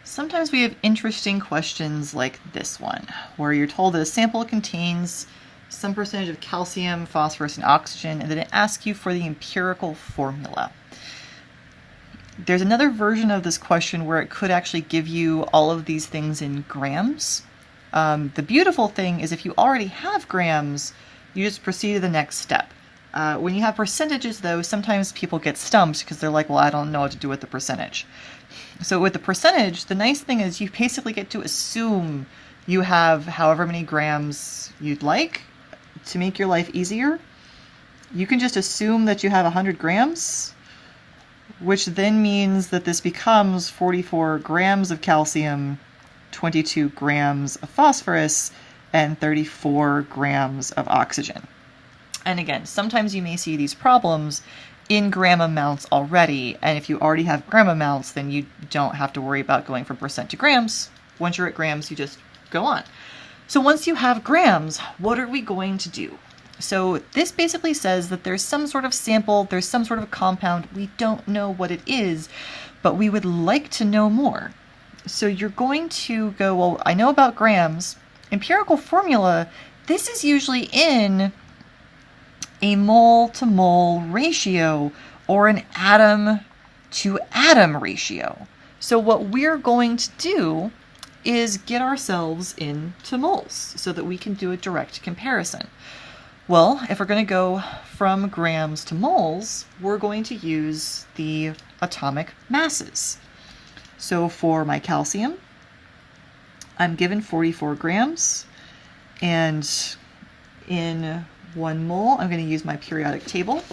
Sometimes we have interesting questions like this one, where you're told that a sample contains some percentage of calcium, phosphorus, and oxygen, and then it asks you for the empirical formula. There's another version of this question where it could actually give you all of these things in grams. The beautiful thing is if you already have grams, you just proceed to the next step. When you have percentages, though, sometimes people get stumped because they're like, well, I don't know what to do with the percentage. So with the percentage, the nice thing is you basically get to assume you have however many grams you'd like to make your life easier. You can just assume that you have 100 grams, which then means that this becomes 44 grams of calcium, 22 grams of phosphorus, and 34 grams of oxygen. And again, sometimes you may see these problems in gram amounts already, and if you already have gram amounts, then you don't have to worry about going from percent to grams. Once you're at grams, you just go on. So once you have grams, what are we going to do? So this basically says that there's some sort of sample, there's some sort of compound, we don't know what it is, but we would like to know more. So you're going to go, well, I know about grams. Empirical formula, this is usually in a mole to mole ratio or an atom to atom ratio. So what we're going to do is get ourselves into moles so that we can do a direct comparison. Well, if we're going to go from grams to moles, we're going to use the atomic masses. So for my calcium, I'm given 44 grams, and in 1 mole, I'm going to use my periodic table,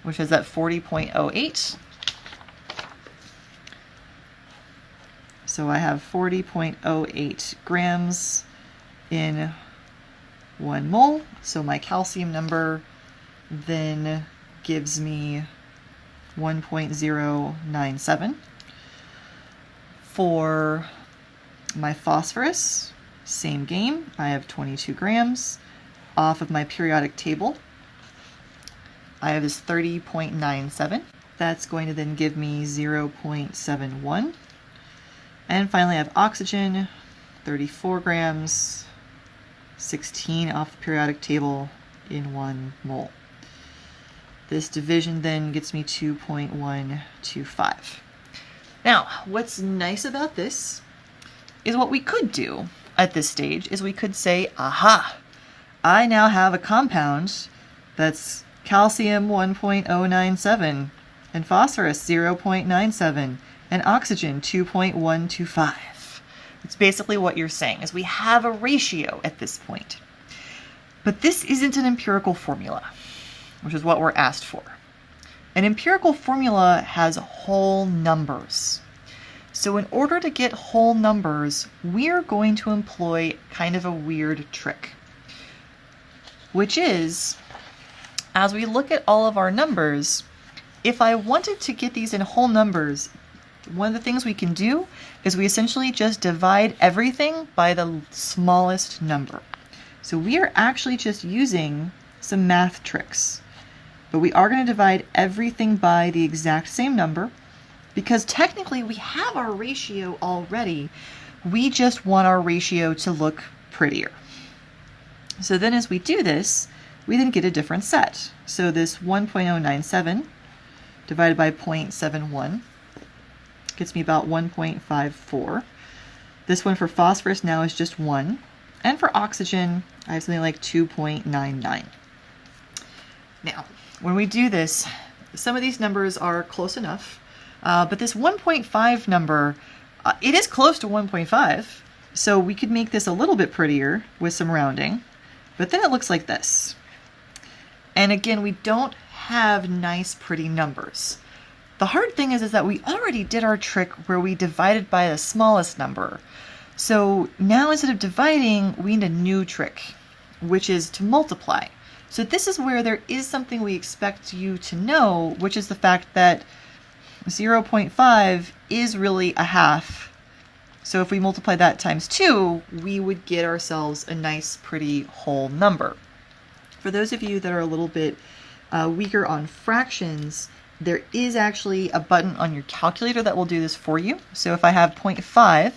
which is at 40.08. So I have 40.08 grams in 1 mole. So my calcium number then gives me 1.097. For my phosphorus, same game. I have 22 grams. Off of my periodic table, I have this 30.97. That's going to then give me 0.71. And finally I have oxygen, 34 grams, 16 off the periodic table in 1 mole. This division then gets me 2.125. Now, what's nice about this is what we could do at this stage is we could say, aha, I now have a compound that's calcium 1.097 and phosphorus 0.97 and oxygen 2.125. It's basically what you're saying is we have a ratio at this point. But this isn't an empirical formula, which is what we're asked for. An empirical formula has whole numbers. So in order to get whole numbers, we're going to employ kind of a weird trick, which is, as we look at all of our numbers, if I wanted to get these in whole numbers, one of the things we can do is we essentially just divide everything by the smallest number. So we are actually just using some math tricks. But we are going to divide everything by the exact same number because technically we have our ratio already. We just want our ratio to look prettier. So then as we do this, we then get a different set. So this 1.097 divided by 0.71 gets me about 1.54. This one for phosphorus now is just 1. And for oxygen, I have something like 2.99. Now, when we do this, some of these numbers are close enough, but this 1.5 number, it is close to 1.5, so we could make this a little bit prettier with some rounding, but then it looks like this. And again, we don't have nice, pretty numbers. The hard thing is that we already did our trick where we divided by the smallest number. So now instead of dividing, we need a new trick, which is to multiply. So this is where there is something we expect you to know, which is the fact that 0.5 is really a half. So if we multiply that times 2, we would get ourselves a nice, pretty whole number. For those of you that are a little bit weaker on fractions, there is actually a button on your calculator that will do this for you. So if I have 0.5,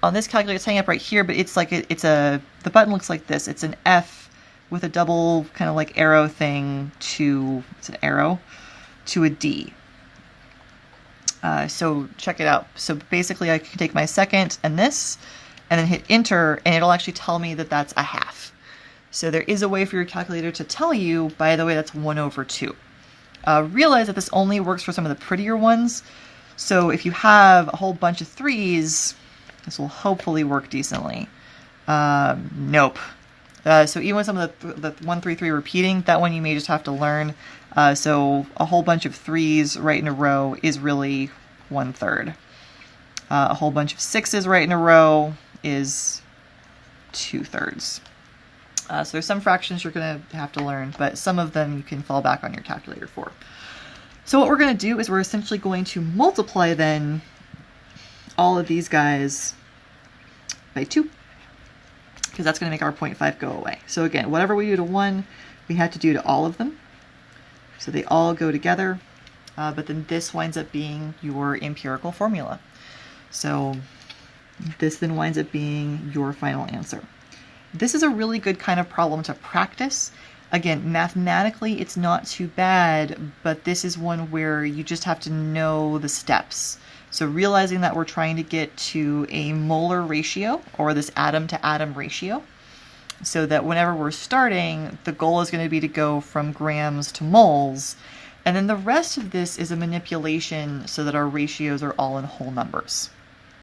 on this calculator, it's hanging up right here, but it's like the button looks like this. It's an F with a double kind of like arrow thing to, it's an arrow, to a D. So check it out. So basically I can take my second and this, and then hit enter, and it'll actually tell me that that's a half. So there is a way for your calculator to tell you, by the way, that's 1/2. Realize that this only works for some of the prettier ones. So if you have a whole bunch of 3s, this will hopefully work decently. Nope. So even with some of the 1, 3, 3 repeating, that one you may just have to learn. So a whole bunch of 3s right in a row is really 1/3. A whole bunch of 6s right in a row is 2/3. So there's some fractions you're going to have to learn, but some of them you can fall back on your calculator for. So what we're going to do is we're essentially going to multiply then all of these guys by 2, because that's going to make our 0.5 go away. So again, whatever we do to 1, we had to do to all of them. So they all go together, but then this winds up being your empirical formula. So this then winds up being your final answer. This is a really good kind of problem to practice. Again, mathematically, it's not too bad, but this is one where you just have to know the steps. So realizing that we're trying to get to a molar ratio, or this atom to atom ratio, so that whenever we're starting, the goal is going to be to go from grams to moles. And then the rest of this is a manipulation so that our ratios are all in whole numbers.